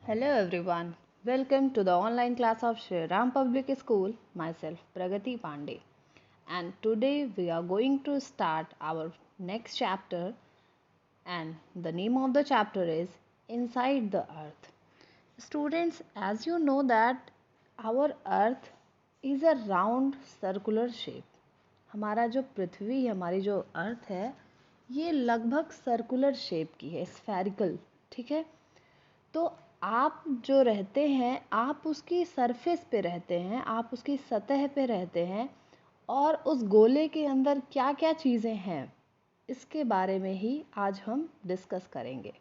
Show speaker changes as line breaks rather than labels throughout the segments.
Hello everyone, welcome to the online class of Shri Ram Public School, myself Pragati Pandey. And today we are going to start our next chapter, and the name of the chapter is Inside the Earth. Students, as you know that our earth is a round circular shape. हमारा जो पृथ्वी हमारी जो अर्थ है ये लगभग circular shape की है, spherical, ठीक है। तो आप जो रहते हैं आप उसकी सरफेस पे रहते हैं, आप उसकी सतह पे रहते हैं और उस गोले के अंदर क्या क्या चीज़ें हैं इसके बारे में ही आज हम डिस्कस करेंगे।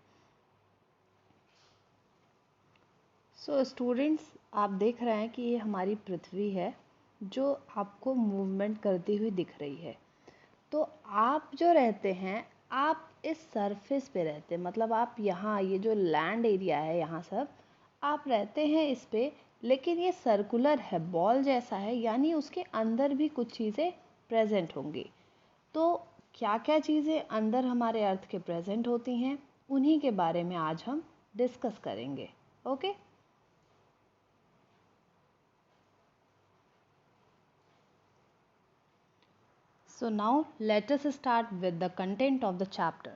सो स्टूडेंट्स, आप देख रहे हैं कि ये हमारी पृथ्वी है जो आपको मूवमेंट करती हुई दिख रही है। तो आप जो रहते हैं आप इस सरफेस पे रहते हैं, मतलब आप यहाँ ये जो लैंड एरिया है यहाँ सब आप रहते हैं इस पे, लेकिन ये सर्कुलर है, बॉल जैसा है, यानी उसके अंदर भी कुछ चीज़ें प्रेजेंट होंगी। तो क्या क्या चीज़ें अंदर हमारे अर्थ के प्रेजेंट होती हैं उन्हीं के बारे में आज हम डिस्कस करेंगे। Okay, so now let us start with the content of the chapter.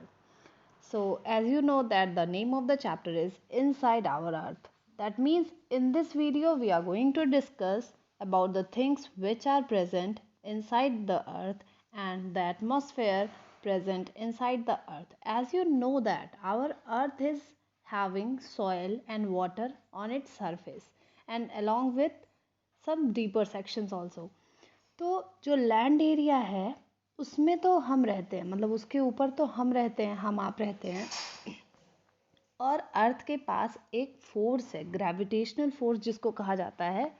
So as you know that the name of the chapter is Inside Our Earth. That means in this video we are going to discuss about the things which are present inside the earth and the atmosphere present inside the earth. As you know that our earth is having soil and water on its surface and along with some deeper sections also. तो जो land area है उसमें तो हम रहते हैं, मतलब उसके ऊपर तो हम रहते हैं, हम आप रहते हैं। और अर्थ के पास एक फोर्स है, ग्रेविटेशनल फोर्स जिसको कहा जाता है,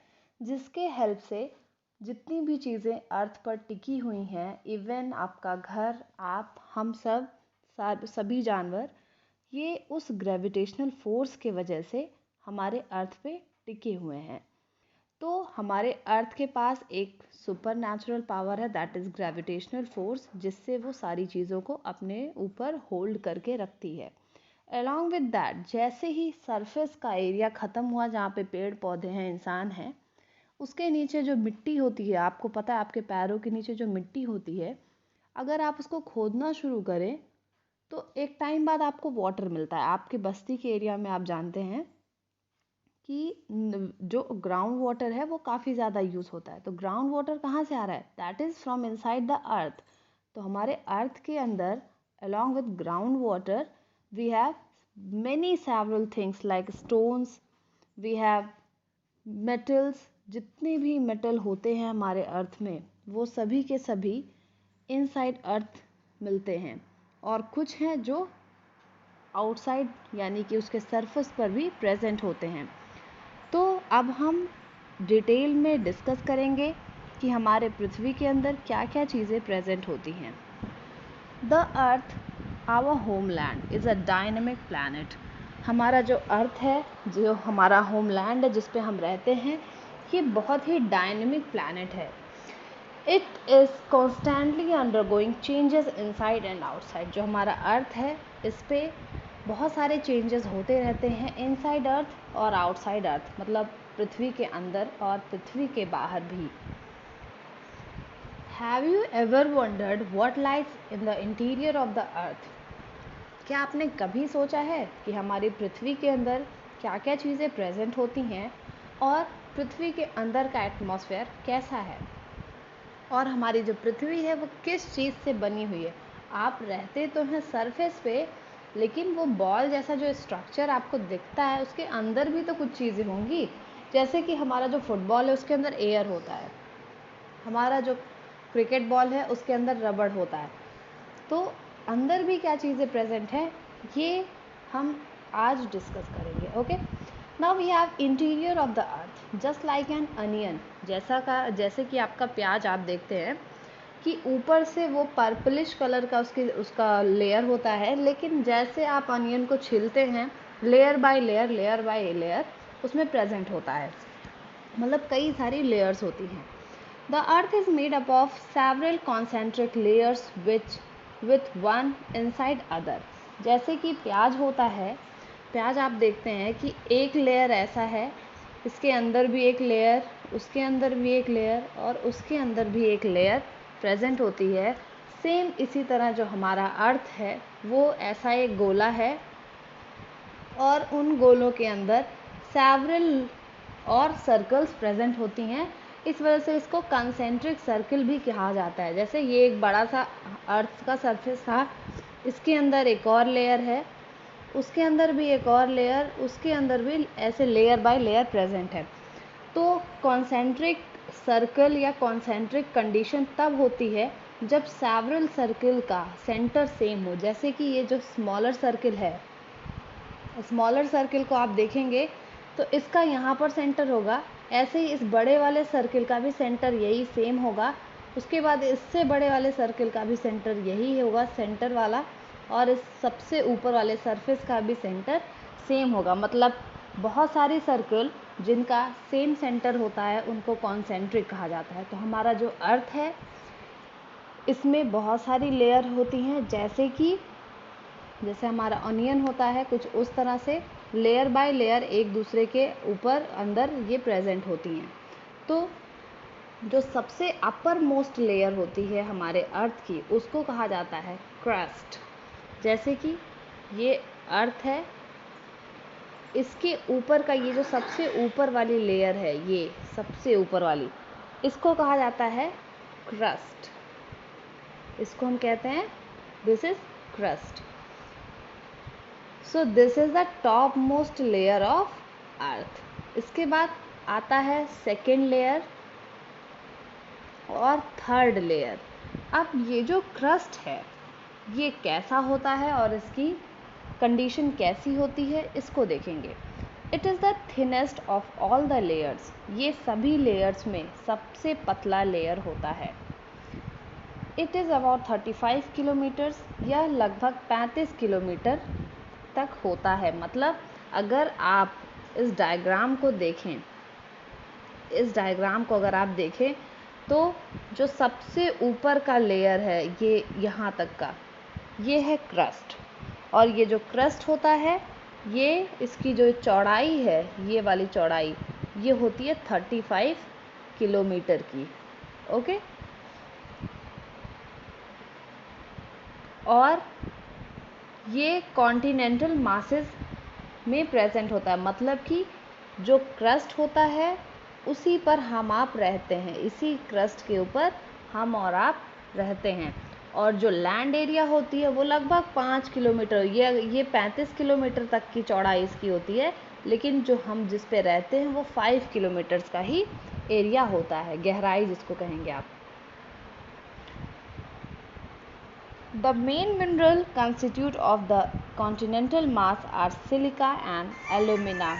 जिसके हेल्प से जितनी भी चीज़ें अर्थ पर टिकी हुई हैं, इवन आपका घर, आप, हम सब, सभी जानवर, ये उस ग्रेविटेशनल फोर्स के वजह से हमारे अर्थ पे टिके हुए हैं। तो हमारे अर्थ के पास एक सुपर नेचुरल पावर है, दैट इज़ ग्रेविटेशनल फोर्स, जिससे वो सारी चीज़ों को अपने ऊपर होल्ड करके रखती है। अलॉन्ग विद दैट, जैसे ही सरफेस का एरिया ख़त्म हुआ जहाँ पे पेड़ पौधे हैं, इंसान हैं, उसके नीचे जो मिट्टी होती है, आपको पता है आपके पैरों के नीचे जो मिट्टी होती है, अगर आप उसको खोदना शुरू करें तो एक टाइम बाद आपको वाटर मिलता है। आपके बस्ती के एरिया में आप जानते हैं कि जो ग्राउंड वाटर है वो काफ़ी ज़्यादा यूज़ होता है। तो ग्राउंड वाटर कहाँ से आ रहा है? That is from inside the earth. तो हमारे अर्थ के अंदर along with groundwater we have many several things like stones, we have metals। जितने भी मेटल होते हैं हमारे अर्थ में वो सभी के सभी इनसाइड अर्थ मिलते हैं, और कुछ हैं जो आउटसाइड यानी कि उसके सरफेस पर भी प्रेजेंट होते हैं। तो अब हम डिटेल में डिस्कस करेंगे कि हमारे पृथ्वी के अंदर क्या क्या चीज़ें प्रेजेंट होती हैं। The earth our homeland is a dynamic planet. हमारा जो अर्थ है, जो हमारा होमलैंड है जिस पे हम रहते हैं, ये बहुत ही डायनेमिक प्लैनेट है। It is constantly undergoing changes inside and outside. जो हमारा अर्थ है इस पे बहुत सारे चेंजेस होते रहते हैं, इनसाइड अर्थ और आउटसाइड अर्थ, मतलब पृथ्वी के अंदर और पृथ्वी के बाहर भी। Have you ever wondered what lies in the interior of the अर्थ? क्या आपने कभी सोचा है कि हमारी पृथ्वी के अंदर क्या क्या चीज़ें प्रेजेंट होती हैं और पृथ्वी के अंदर का एटमॉस्फेयर कैसा है, और हमारी जो पृथ्वी है वो किस चीज़ से बनी हुई है? आप रहते तो हैं सरफेस पे, लेकिन वो बॉल जैसा जो स्ट्रक्चर आपको दिखता है उसके अंदर भी तो कुछ चीज़ें होंगी। जैसे कि हमारा जो फुटबॉल है उसके अंदर एयर होता है, हमारा जो क्रिकेट बॉल है उसके अंदर रबड़ होता है। तो अंदर भी क्या चीज़ें प्रेजेंट हैं ये हम आज डिस्कस करेंगे। Okay, now we have interior of the earth just like an onion. जैसे कि आपका प्याज आप देखते हैं कि ऊपर से वो पर्पलिश कलर का उसका लेयर होता है, लेकिन जैसे आप अनियन को छीलते हैं लेयर बाय लेयर उसमें प्रेजेंट होता है, मतलब कई सारी लेयर्स होती हैं। The earth is made up of several concentric layers which with one inside other. जैसे कि प्याज होता है, पे आज आप देखते हैं कि एक लेयर ऐसा है, इसके अंदर भी एक लेयर, उसके अंदर भी एक लेयर और उसके अंदर भी एक लेयर प्रेजेंट होती है। सेम इसी तरह जो हमारा अर्थ है वो ऐसा एक गोला है और उन गोलों के अंदर सेवरल और सर्कल्स प्रेजेंट होती हैं। इस वजह से इसको कंसेंट्रिक सर्किल भी कहा जाता है। जैसे ये एक बड़ा सा अर्थ का सरफेस था, इसके अंदर एक और लेयर है, उसके अंदर भी एक और लेयर, उसके अंदर भी ऐसे लेयर बाय लेयर प्रेजेंट है। तो कॉन्सेंट्रिक सर्कल या कॉन्सेंट्रिक कंडीशन तब होती है जब सेवरल सर्किल का सेंटर सेम हो। जैसे कि ये जो स्मॉलर सर्किल है, स्मॉलर सर्किल को आप देखेंगे तो इसका यहाँ पर सेंटर होगा, ऐसे ही इस बड़े वाले सर्किल का भी सेंटर यही सेम होगा। उसके बाद इससे बड़े वाले सर्किल का भी सेंटर यही होगा, सेंटर वाला, और इस सबसे ऊपर वाले सरफेस का भी सेंटर सेम होगा। मतलब बहुत सारी सर्कल जिनका सेम सेंटर होता है उनको कॉन्सेंट्रिक कहा जाता है। तो हमारा जो अर्थ है इसमें बहुत सारी लेयर होती हैं, जैसे हमारा ऑनियन होता है, कुछ उस तरह से लेयर बाय लेयर एक दूसरे के ऊपर अंदर ये प्रेजेंट होती हैं। तो जो सबसे अपर मोस्ट लेयर होती है हमारे अर्थ की, उसको कहा जाता है क्रस्ट। जैसे कि ये अर्थ है, इसके ऊपर का ये जो सबसे ऊपर वाली लेयर है, ये सबसे ऊपर वाली, इसको कहा जाता है क्रस्ट। इसको हम कहते हैं this is crust. So this is the top most layer of earth. इसके बाद आता है सेकेंड लेयर और थर्ड लेयर। अब ये जो क्रस्ट है ये कैसा होता है और इसकी कंडीशन कैसी होती है इसको देखेंगे। It is the thinnest of all the layers. ये सभी लेयर्स में सबसे पतला लेयर होता है। इट इज़ अबाउट 35 किलोमीटर्स, यह लगभग 35 किलोमीटर तक होता है। मतलब अगर आप इस डायग्राम को देखें, इस डायग्राम को अगर आप देखें तो जो सबसे ऊपर का लेयर है ये यहाँ तक का, ये है क्रस्ट। और ये जो क्रस्ट होता है ये इसकी जो चौड़ाई है, ये वाली चौड़ाई, ये होती है 35 किलोमीटर की। ओके, और ये कॉन्टिनेंटल मासेस में प्रेजेंट होता है। मतलब कि जो क्रस्ट होता है उसी पर हम आप रहते हैं, इसी क्रस्ट के ऊपर हम और आप रहते हैं। और जो लैंड एरिया होती है वो लगभग 5 किलोमीटर, ये 35 किलोमीटर तक की चौड़ाई इसकी होती है, लेकिन जो हम जिस पे रहते हैं वो 5 किलोमीटर्स का ही एरिया होता है, गहराई जिसको कहेंगे आप। The main mineral constitute of the continental mass are silica and alumina.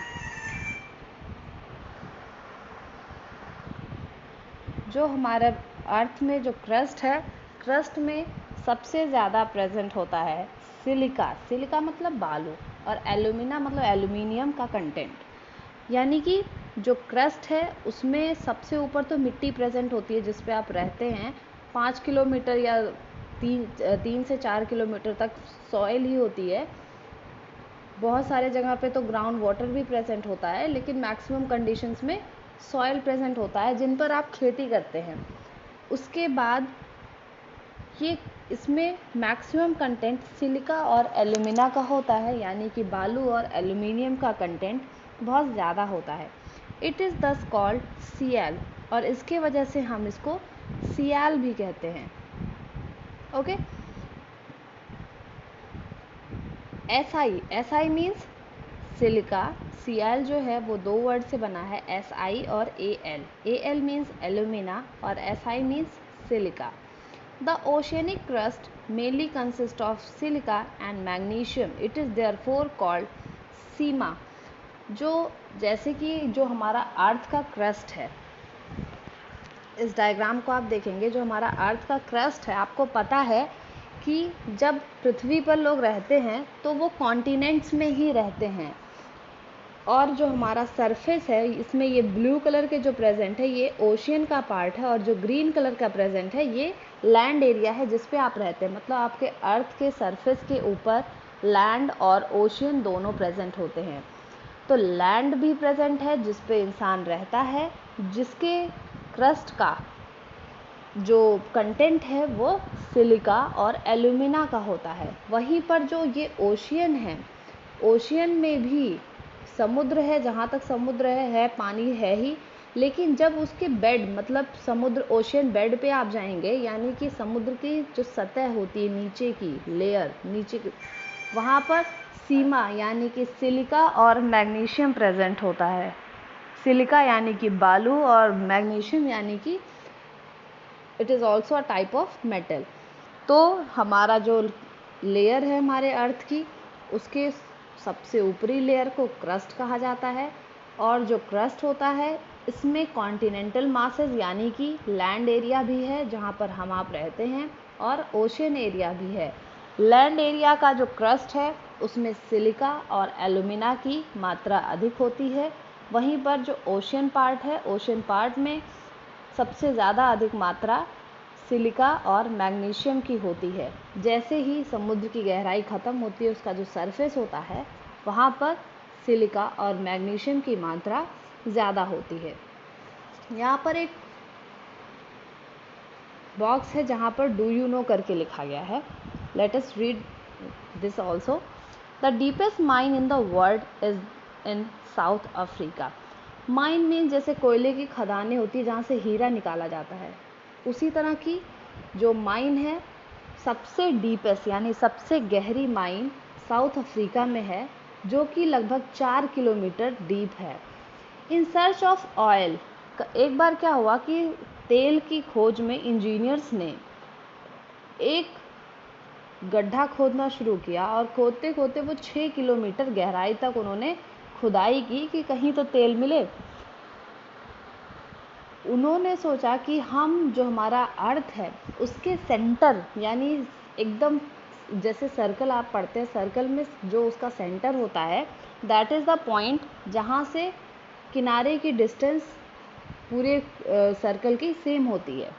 जो हमारे अर्थ में जो क्रस्ट है, क्रस्ट में सबसे ज़्यादा प्रेजेंट होता है सिलिका। सिलिका मतलब बालू, और एल्यूमिना मतलब एल्यूमिनियम का कंटेंट। यानी कि जो क्रस्ट है उसमें सबसे ऊपर तो मिट्टी प्रेजेंट होती है जिस पे आप रहते हैं। 5 किलोमीटर या 3 से 4 किलोमीटर तक सॉइल ही होती है। बहुत सारे जगह पे तो ग्राउंड वाटर भी प्रेजेंट होता है, लेकिन मैक्सिमम कंडीशंस में सॉइल प्रेजेंट होता है जिन पर आप खेती करते हैं। उसके बाद ये इसमें मैक्सिमम कंटेंट सिलिका और एल्यूमिना का होता है, यानी कि बालू और एल्यूमिनियम का कंटेंट बहुत ज़्यादा होता है। इट इज़ दस कॉल्ड Cl, और इसके वजह से हम इसको Cl भी कहते हैं। Okay, Si means silica, Cl जो है वो 2 वर्ड से बना है, Si और Al। Al मीन्स एल्यूमिना और Si means silica. The oceanic crust mainly consists of silica and magnesium. It is therefore called सीमा। जो जैसे कि जो हमारा अर्थ का क्रस्ट है, इस डायग्राम को आप देखेंगे, जो हमारा अर्थ का क्रस्ट है, आपको पता है कि जब पृथ्वी पर लोग रहते हैं तो वो कॉन्टिनेंट्स में ही रहते हैं। और जो हमारा सरफेस है इसमें ये ब्लू कलर के जो प्रेजेंट है ये ओशियन का पार्ट है, और जो ग्रीन कलर का प्रेजेंट है ये लैंड एरिया है जिस पे आप रहते हैं। मतलब आपके अर्थ के सरफेस के ऊपर लैंड और ओशियन दोनों प्रेजेंट होते हैं। तो लैंड भी प्रेजेंट है जिस पे इंसान रहता है, जिसके क्रस्ट का जो कंटेंट है वो सिलिका और एल्यूमिना का होता है। वहीं पर जो ये ओशियन है, ओशियन में भी समुद्र है, जहाँ तक समुद्र है पानी है ही, लेकिन जब उसके बेड मतलब समुद्र ओशियन बेड पे आप जाएंगे, यानी कि समुद्र की जो सतह होती है नीचे की लेयर, नीचे की, वहाँ पर सीमा यानी कि सिलिका और मैग्नीशियम प्रेजेंट होता है। सिलिका यानी कि बालू और मैग्नीशियम यानी कि it is also a type of metal. तो हमारा जो लेयर है हमारे अर्थ की, उसके सबसे ऊपरी लेयर को क्रस्ट कहा जाता है, और जो क्रस्ट होता है इसमें कॉन्टिनेंटल मासेस यानी कि लैंड एरिया भी है जहाँ पर हम आप रहते हैं, और ओशियन एरिया भी है। लैंड एरिया का जो क्रस्ट है उसमें सिलिका और एल्यूमिना की मात्रा अधिक होती है, वहीं पर जो ओशियन पार्ट है, ओशियन पार्ट में सबसे ज़्यादा अधिक मात्रा सिलिका और मैग्नीशियम की होती है। जैसे ही समुद्र की गहराई ख़त्म होती है, उसका जो सरफेस होता है वहाँ पर सिलिका और मैग्नीशियम की मात्रा ज़्यादा होती है। यहाँ पर एक बॉक्स है जहाँ पर डू यू नो करके लिखा गया है। Let us read this also. The deepest mine in the world is in south Africa. Mine mean जैसे कोयले की खदानें होती है जहाँ से हीरा निकाला जाता है, उसी तरह की जो माइन है सबसे डीपेस्ट यानी सबसे गहरी माइन साउथ अफ्रीका में है, जो कि लगभग 4 किलोमीटर डीप है। इन सर्च ऑफ ऑयल, एक बार क्या हुआ कि तेल की खोज में इंजीनियर्स ने एक गड्ढा खोदना शुरू किया, और खोदते खोदते वो 6 किलोमीटर गहराई तक उन्होंने खुदाई की कि कहीं तो तेल मिले। उन्होंने सोचा कि हम जो हमारा अर्थ है उसके सेंटर यानी एकदम जैसे सर्कल आप पढ़ते हैं, सर्कल में जो उसका सेंटर होता है दैट इज़ द पॉइंट जहाँ से किनारे की डिस्टेंस पूरे सर्कल की सेम होती है।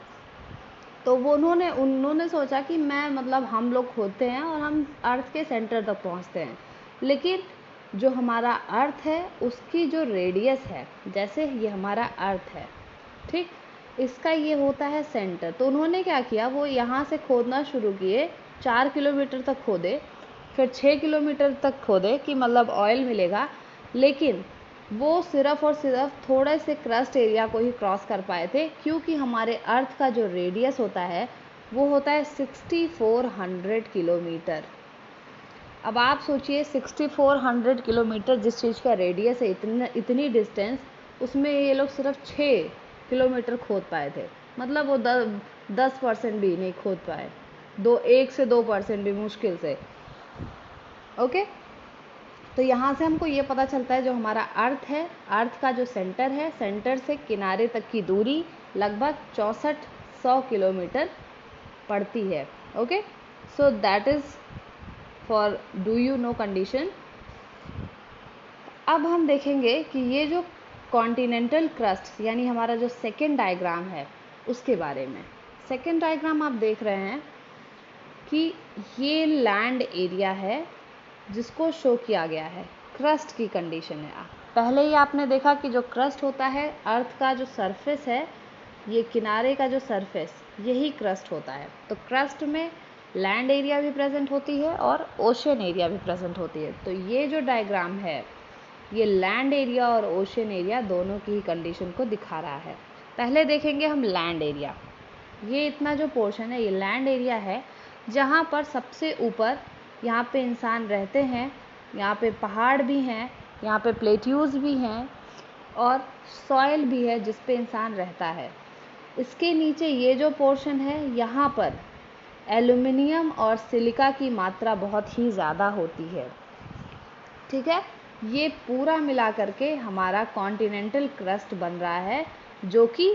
तो वो उन्होंने सोचा कि मैं मतलब हम लोग खोदते हैं और हम अर्थ के सेंटर तक पहुँचते हैं, लेकिन जो हमारा अर्थ है उसकी जो रेडियस है, जैसे ये हमारा अर्थ है, ठीक, इसका ये होता है सेंटर। तो उन्होंने क्या किया, वो यहाँ से खोदना शुरू किए, 4 किलोमीटर तक खोदे, फिर 6 किलोमीटर तक खोदे कि मतलब ऑयल मिलेगा, लेकिन वो सिर्फ और सिर्फ थोड़े से क्रस्ट एरिया को ही क्रॉस कर पाए थे, क्योंकि हमारे अर्थ का जो रेडियस होता है वो होता है 6400 किलोमीटर। अब आप सोचिए 6400 किलोमीटर जिस चीज़ का रेडियस है, इतनी डिस्टेंस, उसमें ये लोग सिर्फ 6 किलोमीटर खोद पाए थे। मतलब वो 10% भी नहीं खोद पाए, 1 से 2% भी मुश्किल से। ओके, तो यहाँ से हमको ये पता चलता है जो हमारा अर्थ है, अर्थ का जो सेंटर है, सेंटर से किनारे तक की दूरी लगभग 6400 किलोमीटर पड़ती है। Okay, so that is for do you know condition. अब हम देखेंगे कि ये जो कॉन्टिनेंटल क्रस्ट यानी हमारा जो सेकेंड डायग्राम है उसके बारे में। सेकेंड डायग्राम आप देख रहे हैं कि ये लैंड एरिया है जिसको शो किया गया है, क्रस्ट की कंडीशन है। पहले ही आपने देखा कि जो क्रस्ट होता है, अर्थ का जो सरफेस है, ये किनारे का जो सरफेस, यही क्रस्ट होता है। तो क्रस्ट में लैंड एरिया भी प्रेजेंट होती है और ओशियन एरिया भी प्रेजेंट होती है। तो ये जो डायग्राम है ये लैंड एरिया और ओशियन एरिया दोनों की ही कंडीशन को दिखा रहा है। पहले देखेंगे हम लैंड एरिया। ये इतना जो पोर्शन है ये लैंड एरिया है, जहाँ पर सबसे ऊपर यहाँ पे इंसान रहते हैं, यहाँ पे पहाड़ भी हैं, यहाँ पे प्लेट्यूज भी हैं और सॉइल भी है जिस पे इंसान रहता है। इसके नीचे ये जो पोर्शन है यहाँ पर एल्युमिनियम और सिलिका की मात्रा बहुत ही ज़्यादा होती है। ठीक है, ये पूरा मिला करके हमारा कॉन्टिनेंटल क्रस्ट बन रहा है, जो कि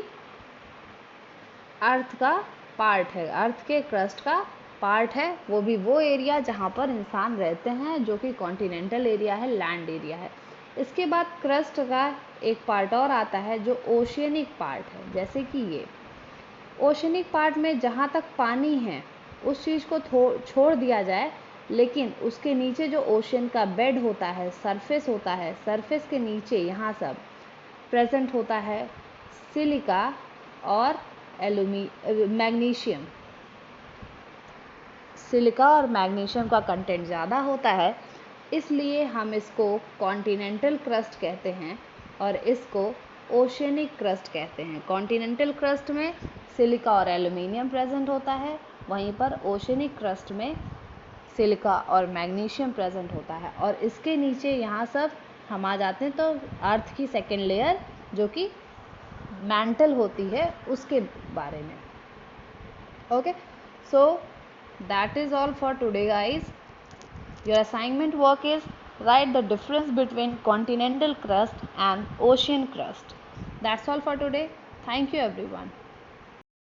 अर्थ का पार्ट है, अर्थ के क्रस्ट का पार्ट है। वो भी वो एरिया जहाँ पर इंसान रहते हैं, जो कि कॉन्टिनेंटल एरिया है, लैंड एरिया है। इसके बाद क्रस्ट का एक पार्ट और आता है जो ओशियनिक पार्ट है। जैसे कि ये ओशियनिक पार्ट में जहाँ तक पानी है उस चीज़ को छोड़ दिया जाए, लेकिन उसके नीचे जो ओशन का बेड होता है, सरफेस होता है, सरफेस के नीचे यहाँ सब प्रेजेंट होता है सिलिका और मैग्नीशियम। सिलिका और मैग्नीशियम का कंटेंट ज़्यादा होता है, इसलिए हम इसको कॉन्टिनेंटल क्रस्ट कहते हैं और इसको ओशियनिक क्रस्ट कहते हैं। कॉन्टिनेंटल क्रस्ट में सिलिका और एल्यूमिनियम प्रेजेंट होता है, वहीं पर ओशियनिक क्रस्ट में सिलिका और मैग्नीशियम प्रेजेंट होता है। और इसके नीचे यहाँ सब हम आ जाते हैं तो अर्थ की सेकेंड लेयर जो कि मैंटल होती है उसके बारे में। Okay, so that is all for today, guys. Your assignment work is write the difference between continental crust and ocean crust. That's all for today. Thank you, everyone.